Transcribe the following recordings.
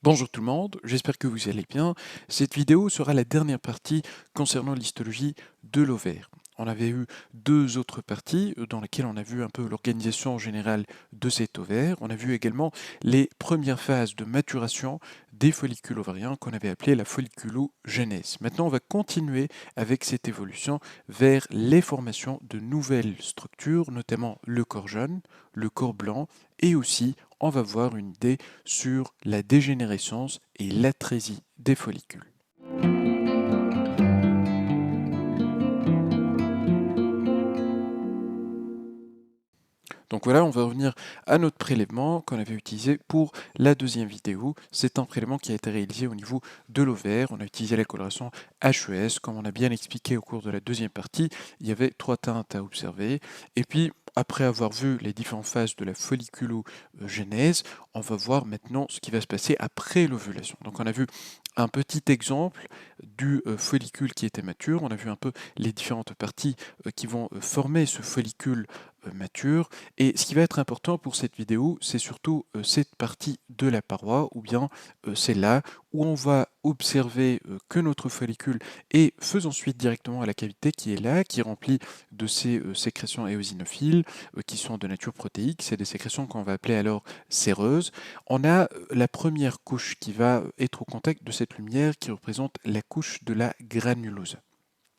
Bonjour tout le monde, j'espère que vous allez bien. Cette vidéo sera la dernière partie concernant l'histologie de l'ovaire. On avait eu deux autres parties dans lesquelles on a vu un peu l'organisation générale de cet ovaire. On a vu également les premières phases de maturation des follicules ovariens qu'on avait appelées la folliculogenèse. Maintenant, on va continuer avec cette évolution vers les formations de nouvelles structures, notamment le corps jaune, le corps blanc, et aussi on va voir une idée sur la dégénérescence et l'atrésie des follicules. Donc voilà, on va revenir à notre prélèvement qu'on avait utilisé pour la deuxième vidéo. C'est un prélèvement qui a été réalisé au niveau de l'ovaire. On a utilisé la coloration HES. Comme on a bien expliqué au cours de la deuxième partie, il y avait trois teintes à observer. Et puis, après avoir vu les différentes phases de la folliculogenèse, on va voir maintenant ce qui va se passer après l'ovulation. Donc on a vu un petit exemple du follicule qui était mature. On a vu un peu les différentes parties qui vont former ce follicule mature. Et ce qui va être important pour cette vidéo, c'est surtout cette partie de la paroi, ou bien celle-là, où on va observer que notre follicule est faisant suite directement à la cavité qui est là, qui est remplie de ces sécrétions éosinophiles qui sont de nature protéique. C'est des sécrétions qu'on va appeler alors séreuses. On a la première couche qui va être au contact de cette lumière qui représente la couche de la granulose.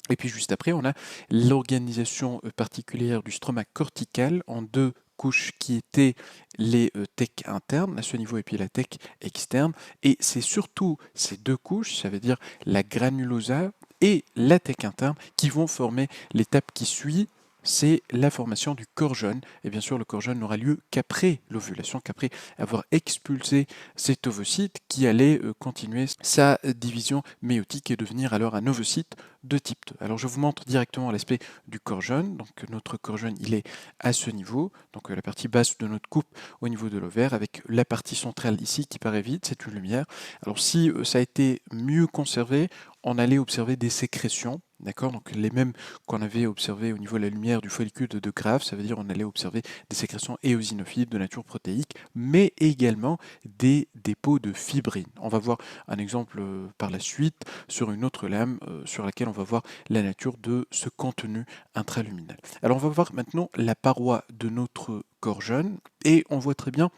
Et puis juste après, on a l'organisation particulière du stroma cortical en deux couches qui étaient les tecs internes à ce niveau et puis la tech externe. Et c'est surtout ces deux couches, ça veut dire la granulosa et la tech interne, qui vont former l'étape qui suit. C'est la formation du corps jaune. Et bien sûr, le corps jaune n'aura lieu qu'après l'ovulation, qu'après avoir expulsé cet ovocyte qui allait continuer sa division méiotique et devenir alors un ovocyte de type 2. Alors je vous montre directement l'aspect du corps jaune. Donc notre corps jaune, il est à ce niveau, donc la partie basse de notre coupe au niveau de l'ovaire, avec la partie centrale ici qui paraît vide, c'est une lumière. Alors si ça a été mieux conservé, on allait observer des sécrétions, d'accord, donc les mêmes qu'on avait observées au niveau de la lumière du follicule de Grave, ça veut dire on allait observer des sécrétions éosinophiles de nature protéique, mais également des dépôts de fibrine. On va voir un exemple par la suite sur une autre lame sur laquelle on va voir la nature de ce contenu intraluminal. Alors on va voir maintenant la paroi de notre corps jaune et on voit très bien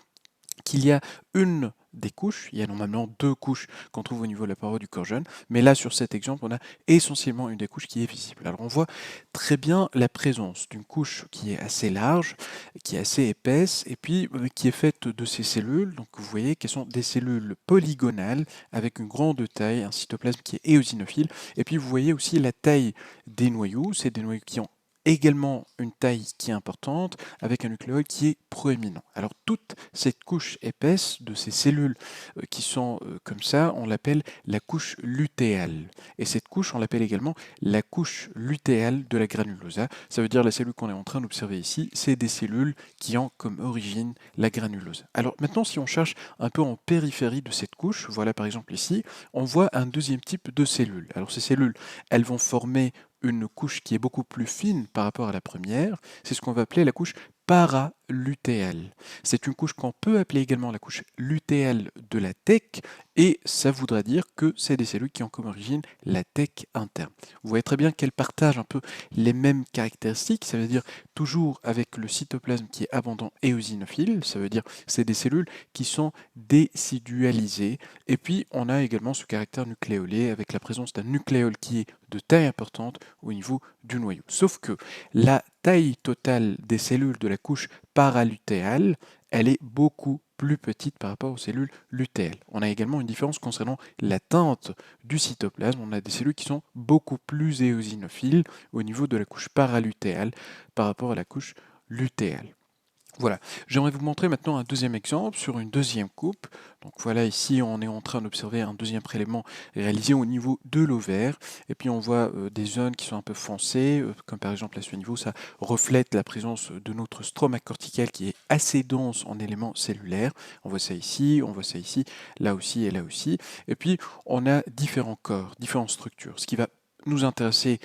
qu'il y a une des couches, il y a normalement deux couches qu'on trouve au niveau de la paroi du corps jaune, mais là sur cet exemple on a essentiellement une des couches qui est visible. Alors on voit très bien la présence d'une couche qui est assez large, qui est assez épaisse, et puis qui est faite de ces cellules, donc vous voyez qu'elles sont des cellules polygonales avec une grande taille, un cytoplasme qui est éosinophile, et puis vous voyez aussi la taille des noyaux, c'est des noyaux qui ont également une taille qui est importante, avec un nucléoïde qui est proéminent. Alors toute cette couche épaisse de ces cellules qui sont comme ça, on l'appelle la couche lutéale. Et cette couche, on l'appelle également la couche lutéale de la granulosa. Ça veut dire la cellule qu'on est en train d'observer ici, c'est des cellules qui ont comme origine la granulosa. Alors maintenant, si on cherche un peu en périphérie de cette couche, voilà par exemple ici, on voit un deuxième type de cellules. Alors ces cellules, elles vont former une couche qui est beaucoup plus fine par rapport à la première, c'est ce qu'on va appeler la couche paralutéale. C'est une couche qu'on peut appeler également la couche lutéale de la tech, et ça voudra dire que c'est des cellules qui ont comme origine la tech interne. Vous voyez très bien qu'elles partagent un peu les mêmes caractéristiques, ça veut dire toujours avec le cytoplasme qui est abondant éosinophile, ça veut dire c'est des cellules qui sont décidualisées, et puis on a également ce caractère nucléolé avec la présence d'un nucléole qui est de taille importante au niveau du noyau. Sauf que la taille totale des cellules de la couche paralutéale, elle est beaucoup plus petite par rapport aux cellules lutéales. On a également une différence concernant la teinte du cytoplasme. On a des cellules qui sont beaucoup plus éosinophiles au niveau de la couche paralutéale par rapport à la couche lutéale. Voilà, j'aimerais vous montrer maintenant un deuxième exemple sur une deuxième coupe. Donc voilà, ici on est en train d'observer un deuxième prélèvement réalisé au niveau de l'ovaire. Et puis on voit des zones qui sont un peu foncées, comme par exemple à ce niveau, ça reflète la présence de notre stroma cortical qui est assez dense en éléments cellulaires. On voit ça ici, on voit ça ici, là aussi et là aussi. Et puis on a différents corps, différentes structures. Ce qui va nous intéresser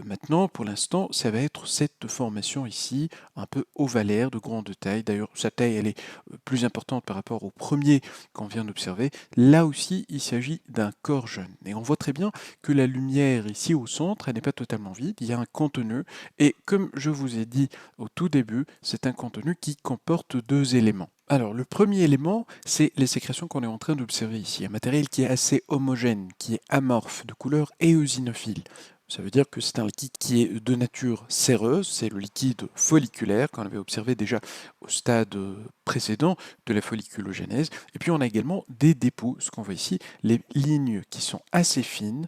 maintenant, pour l'instant, ça va être cette formation ici, un peu ovalaire, de grande taille. D'ailleurs, sa taille, elle est plus importante par rapport au premier qu'on vient d'observer. Là aussi, il s'agit d'un corps jeune. Et on voit très bien que la lumière ici au centre, elle n'est pas totalement vide, il y a un contenu. Et comme je vous ai dit au tout début, c'est un contenu qui comporte deux éléments. Alors, le premier élément, c'est les sécrétions qu'on est en train d'observer ici. Un matériel qui est assez homogène, qui est amorphe, de couleur éosinophile. Ça veut dire que c'est un liquide qui est de nature séreuse, c'est le liquide folliculaire qu'on avait observé déjà au stade précédent de la folliculogénèse. Et puis on a également des dépôts, ce qu'on voit ici, les lignes qui sont assez fines,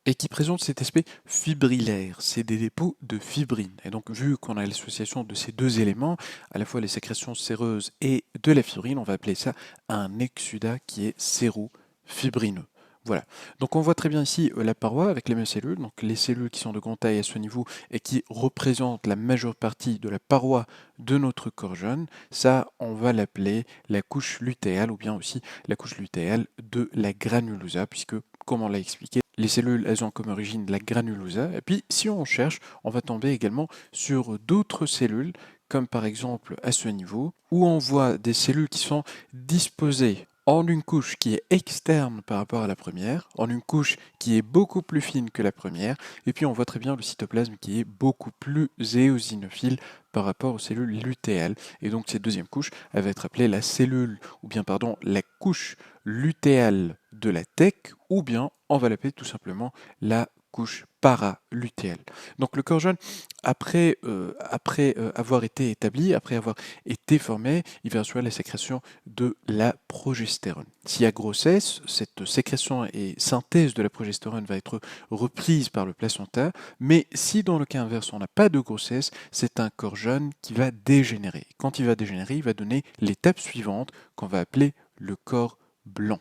et qui présentent cet aspect fibrillaire. C'est des dépôts de fibrine. Et donc, vu qu'on a l'association de ces deux éléments, à la fois les sécrétions séreuses et de la fibrine, on va appeler ça un exsudat qui est sérofibrineux. Voilà. Donc on voit très bien ici la paroi avec les mêmes cellules, donc les cellules qui sont de grande taille à ce niveau et qui représentent la majeure partie de la paroi de notre corps jeune. Ça, on va l'appeler la couche lutéale ou bien aussi la couche lutéale de la granulosa, puisque, comme on l'a expliqué, les cellules, elles ont comme origine la granulosa. Et puis, si on cherche, on va tomber également sur d'autres cellules, comme par exemple à ce niveau, où on voit des cellules qui sont disposées en une couche qui est externe par rapport à la première, en une couche qui est beaucoup plus fine que la première, et puis on voit très bien le cytoplasme qui est beaucoup plus éosinophile par rapport aux cellules lutéales. Et donc cette deuxième couche, elle va être appelée la cellule, ou bien pardon, la couche lutéale de la thèque, ou bien on va l'appeler tout simplement la couche paralutéale. Donc le corps jeune, après avoir été établi, après avoir été formé, il va recevoir la sécrétion de la progestérone. S'il y a grossesse, cette sécrétion et synthèse de la progestérone va être reprise par le placenta, mais si dans le cas inverse on n'a pas de grossesse, c'est un corps jeune qui va dégénérer. Quand il va dégénérer, il va donner l'étape suivante qu'on va appeler le corps blanc.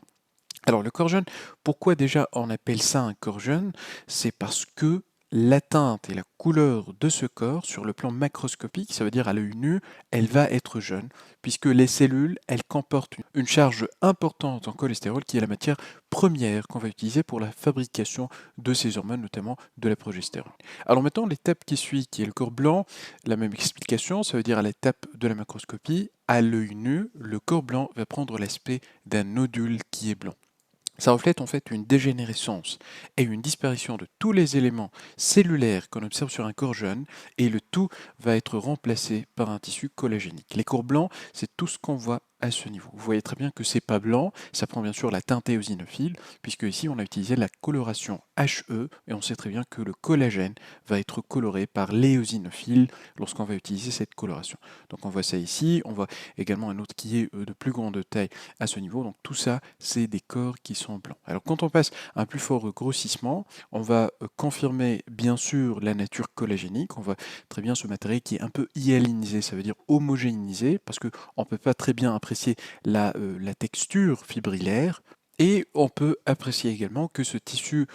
Alors le corps jeune, pourquoi déjà on appelle ça un corps jeune? C'est parce que la teinte et la couleur de ce corps sur le plan macroscopique, ça veut dire à l'œil nu, elle va être jeune, puisque les cellules, elles comportent une charge importante en cholestérol qui est la matière première qu'on va utiliser pour la fabrication de ces hormones, notamment de la progestérone. Alors maintenant, l'étape qui suit, qui est le corps blanc, la même explication, ça veut dire à l'étape de la macroscopie, à l'œil nu, le corps blanc va prendre l'aspect d'un nodule qui est blanc. Ça reflète en fait une dégénérescence et une disparition de tous les éléments cellulaires qu'on observe sur un corps jeune, et le tout va être remplacé par un tissu collagénique. Les corps blancs, c'est tout ce qu'on voit à ce niveau. Vous voyez très bien que c'est pas blanc, ça prend bien sûr la teinte éosinophile, puisque ici on a utilisé la coloration HE, et on sait très bien que le collagène va être coloré par l'éosinophile lorsqu'on va utiliser cette coloration. Donc on voit ça ici, on voit également un autre qui est de plus grande taille à ce niveau, donc tout ça c'est des corps qui sont blancs. Alors quand on passe à un plus fort grossissement, on va confirmer bien sûr la nature collagénique, on voit très bien ce matériel qui est un peu hyalinisé, ça veut dire homogénéisé, parce qu'on ne peut pas très bien apprécier la texture fibrillaire. Et on peut apprécier également que ce tissu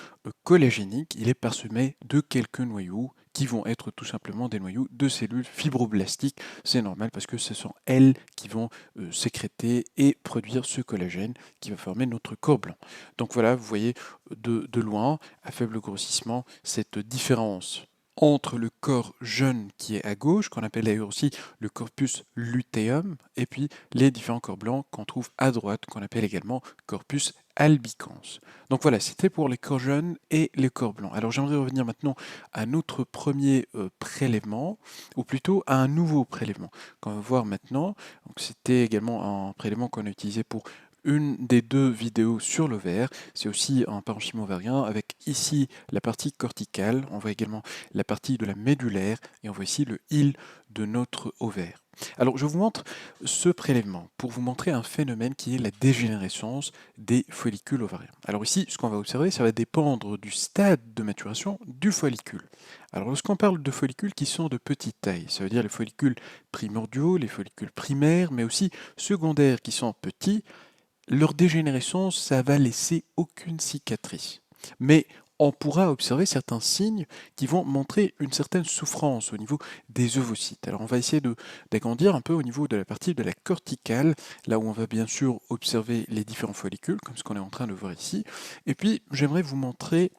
collagénique, il est parsemé de quelques noyaux qui vont être tout simplement des noyaux de cellules fibroblastiques. C'est normal parce que ce sont elles qui vont sécréter et produire ce collagène qui va former notre corps blanc. Donc voilà, vous voyez de loin, à faible grossissement, cette différence entre le corps jeune qui est à gauche, qu'on appelle d'ailleurs aussi le corpus luteum, et puis les différents corps blancs qu'on trouve à droite, qu'on appelle également corpus albicans. Donc voilà, c'était pour les corps jeunes et les corps blancs. Alors j'aimerais revenir maintenant à notre premier prélèvement, ou plutôt à un nouveau prélèvement qu'on va voir maintenant. Donc c'était également un prélèvement qu'on a utilisé pour une des deux vidéos sur l'ovaire. C'est aussi un parenchyme ovarien avec ici la partie corticale, on voit également la partie de la médulaire et on voit ici le hile de notre ovaire. Alors je vous montre ce prélèvement pour vous montrer un phénomène qui est la dégénérescence des follicules ovariens. Alors ici, ce qu'on va observer, ça va dépendre du stade de maturation du follicule. Alors lorsqu'on parle de follicules qui sont de petite taille, ça veut dire les follicules primordiaux, les follicules primaires, mais aussi secondaires qui sont petits, leur dégénérescence, ça va laisser aucune cicatrice. Mais on pourra observer certains signes qui vont montrer une certaine souffrance au niveau des ovocytes. Alors on va essayer d'agrandir un peu au niveau de la partie de la corticale, là où on va bien sûr observer les différents follicules, comme ce qu'on est en train de voir ici. Et puis j'aimerais vous montrer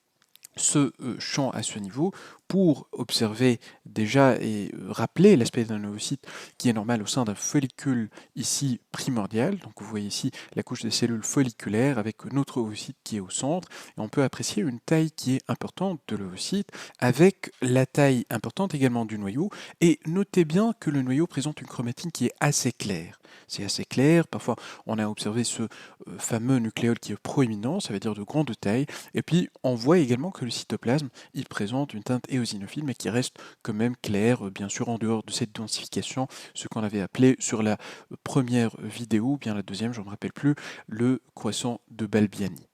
ce champ à ce niveau pour observer déjà et rappeler l'aspect d'un ovocyte qui est normal au sein d'un follicule ici primordial. Donc vous voyez ici la couche des cellules folliculaires avec notre ovocyte qui est au centre. Et on peut apprécier une taille qui est importante de l'ovocyte avec la taille importante également du noyau. Et notez bien que le noyau présente une chromatine qui est assez claire. C'est assez clair. Parfois, on a observé ce fameux nucléole qui est proéminent, ça veut dire de grande taille. Et puis, on voit également que le cytoplasme, il présente une teinte éosinophile, mais qui reste quand même clair, bien sûr, en dehors de cette densification, ce qu'on avait appelé sur la première vidéo, ou bien la deuxième, je ne me rappelle plus, le croissant de Balbiani.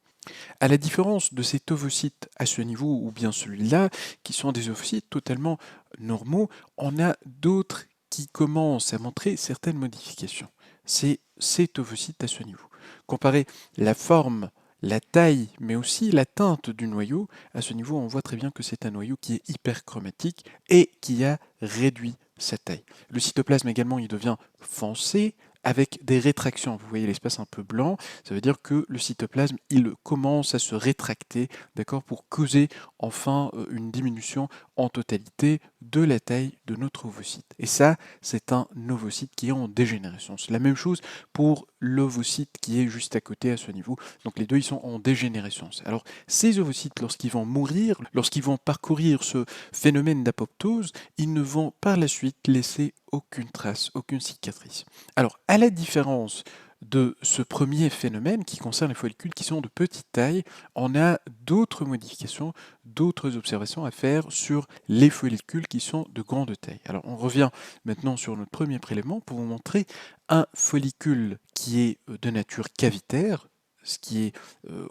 À la différence de cet ovocyte à ce niveau, ou bien celui-là, qui sont des ovocytes totalement normaux, on a d'autres qui commencent à montrer certaines modifications. C'est cet ovocyte à ce niveau. Comparez la forme, la taille, mais aussi la teinte du noyau, à ce niveau, on voit très bien que c'est un noyau qui est hyperchromatique et qui a réduit sa taille. Le cytoplasme également, il devient foncé, avec des rétractions. Vous voyez l'espace un peu blanc, ça veut dire que le cytoplasme, il commence à se rétracter, d'accord, pour causer enfin une diminution en totalité de la taille de notre ovocyte. Et ça, c'est un ovocyte qui est en dégénérescence. La même chose pour l'ovocyte qui est juste à côté à ce niveau. Donc les deux, ils sont en dégénérescence. Alors ces ovocytes, lorsqu'ils vont mourir, lorsqu'ils vont parcourir ce phénomène d'apoptose, ils ne vont par la suite laisser aucune trace, aucune cicatrice. Alors, à la différence de ce premier phénomène qui concerne les follicules qui sont de petite taille, on a d'autres modifications, d'autres observations à faire sur les follicules qui sont de grande taille. Alors, on revient maintenant sur notre premier prélèvement pour vous montrer un follicule qui est de nature cavitaire, ce qui est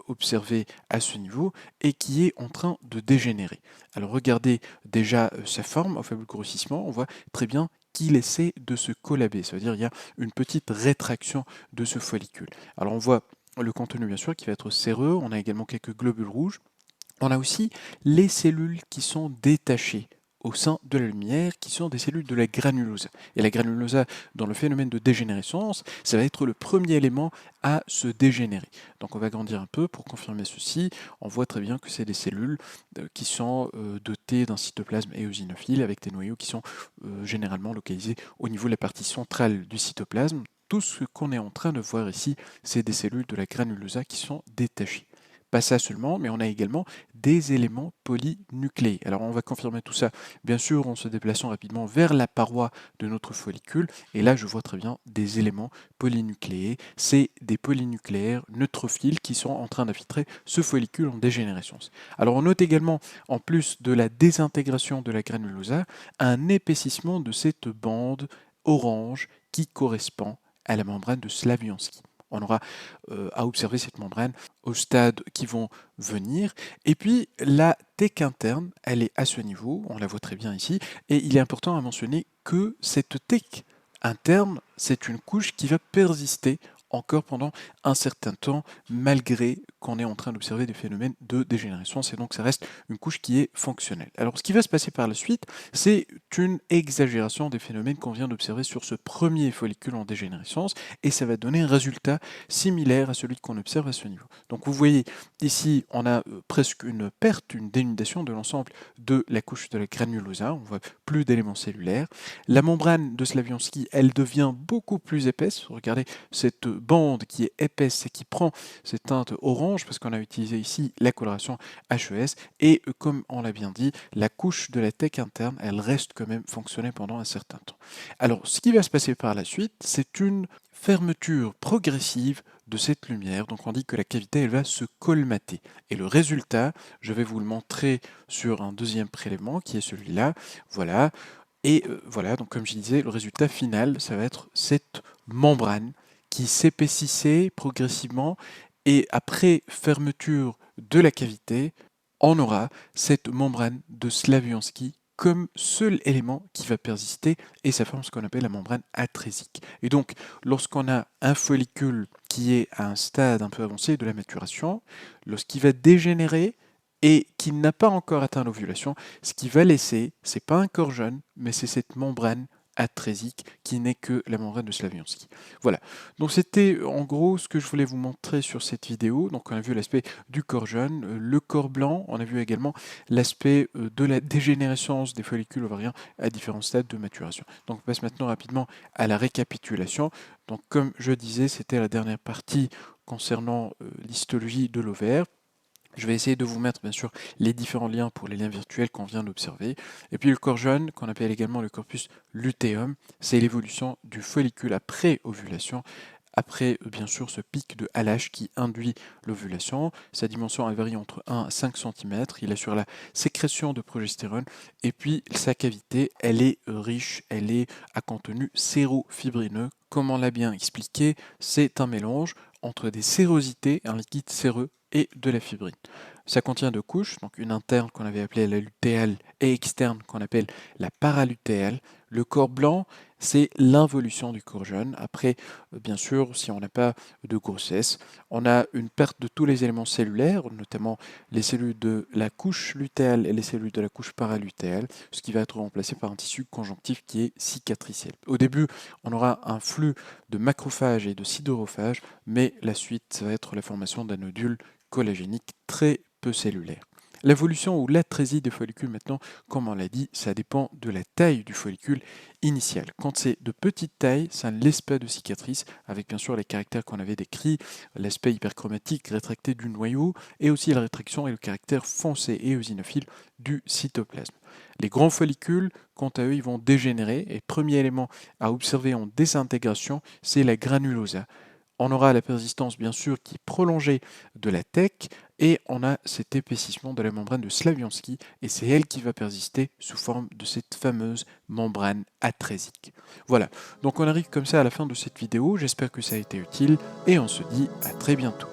observé à ce niveau, et qui est en train de dégénérer. Alors regardez déjà sa forme, au faible grossissement, on voit très bien qu'il essaie de se collaber, ça veut dire qu'il y a une petite rétraction de ce follicule. Alors on voit le contenu bien sûr qui va être séreux, on a également quelques globules rouges, on a aussi les cellules qui sont détachées au sein de la lumière, qui sont des cellules de la granulosa. Et la granulosa, dans le phénomène de dégénérescence, ça va être le premier élément à se dégénérer. Donc on va grandir un peu pour confirmer ceci. On voit très bien que c'est des cellules qui sont dotées d'un cytoplasme éosinophile avec des noyaux qui sont généralement localisés au niveau de la partie centrale du cytoplasme. Tout ce qu'on est en train de voir ici, c'est des cellules de la granulosa qui sont détachées. Pas ça seulement, mais on a également des éléments polynucléés. Alors on va confirmer tout ça, bien sûr, en se déplaçant rapidement vers la paroi de notre follicule. Et là, je vois très bien des éléments polynucléés. C'est des polynucléaires neutrophiles qui sont en train d'infiltrer ce follicule en dégénérescence. Alors on note également, en plus de la désintégration de la granulosa, un épaississement de cette bande orange qui correspond à la membrane de Slaviansky. On aura à observer cette membrane au stade qui vont venir. Et puis la thèque interne, elle est à ce niveau, on la voit très bien ici, et il est important à mentionner que cette thèque interne, c'est une couche qui va persister encore pendant un certain temps, malgré qu'on est en train d'observer des phénomènes de dégénérescence, et donc ça reste une couche qui est fonctionnelle. Alors ce qui va se passer par la suite, c'est une exagération des phénomènes qu'on vient d'observer sur ce premier follicule en dégénérescence, et ça va donner un résultat similaire à celui qu'on observe à ce niveau. Donc vous voyez, ici, on a presque une perte, une dénudation de l'ensemble de la couche de la granulosa, on voit plus d'éléments cellulaires. La membrane de Slaviansky, elle devient beaucoup plus épaisse. Regardez cette bande qui est épaisse et qui prend cette teinte orange parce qu'on a utilisé ici la coloration HES et comme on l'a bien dit, la couche de la thèque interne, elle reste quand même fonctionnelle pendant un certain temps. Alors, ce qui va se passer par la suite, c'est une fermeture progressive de cette lumière. Donc on dit que la cavité, elle va se colmater. Et le résultat, je vais vous le montrer sur un deuxième prélèvement qui est celui-là. Voilà. Et voilà, donc comme je disais, le résultat final, ça va être cette membrane qui s'épaississait progressivement et après fermeture de la cavité, on aura cette membrane de Slaviansky comme seul élément qui va persister et ça forme ce qu'on appelle la membrane atrésique. Et donc, lorsqu'on a un follicule qui est à un stade un peu avancé de la maturation, lorsqu'il va dégénérer et qui n'a pas encore atteint l'ovulation, ce qui va laisser, c'est pas un corps jeune, mais c'est cette membrane atrésique qui n'est que la membrane de Slaviansky. Voilà, donc c'était en gros ce que je voulais vous montrer sur cette vidéo. Donc on a vu l'aspect du corps jeune, le corps blanc, on a vu également l'aspect de la dégénérescence des follicules ovariens à différents stades de maturation. Donc on passe maintenant rapidement à la récapitulation. Donc comme je disais, c'était la dernière partie concernant l'histologie de l'ovaire. Je vais essayer de vous mettre bien sûr les différents liens pour les liens virtuels qu'on vient d'observer. Et puis le corps jeune, qu'on appelle également le corpus luteum, c'est l'évolution du follicule après ovulation, après bien sûr ce pic de halage qui induit l'ovulation. Sa dimension varie entre 1 à 5 cm, il assure la sécrétion de progestérone, et puis sa cavité, elle est riche, elle est à contenu sérofibrineux. Comme on l'a bien expliqué, c'est un mélange entre des sérosités, un liquide séreux, et de la fibrine. Ça contient deux couches, donc une interne qu'on avait appelée la lutéale et externe qu'on appelle la paralutéale. Le corps blanc, c'est l'involution du corps jeune. Après, bien sûr, si on n'a pas de grossesse, on a une perte de tous les éléments cellulaires, notamment les cellules de la couche lutéale et les cellules de la couche paralutéale, ce qui va être remplacé par un tissu conjonctif qui est cicatriciel. Au début, on aura un flux de macrophages et de siderophages, mais la suite, ça va être la formation d'un nodule collagénique très peu cellulaire. L'évolution ou l'atrésie des follicules, maintenant, comme on l'a dit, ça dépend de la taille du follicule initial. Quand c'est de petite taille, ça ne laisse pas de cicatrice, avec bien sûr les caractères qu'on avait décrits, l'aspect hyperchromatique rétracté du noyau, et aussi la rétraction et le caractère foncé et eosinophile du cytoplasme. Les grands follicules, quant à eux, ils vont dégénérer, et premier élément à observer en désintégration, c'est la granulosa. On aura la persistance bien sûr qui est prolongée de la TEC et on a cet épaississement de la membrane de Slaviansky et c'est elle qui va persister sous forme de cette fameuse membrane atrésique. Voilà, donc on arrive comme ça à la fin de cette vidéo, j'espère que ça a été utile et on se dit à très bientôt.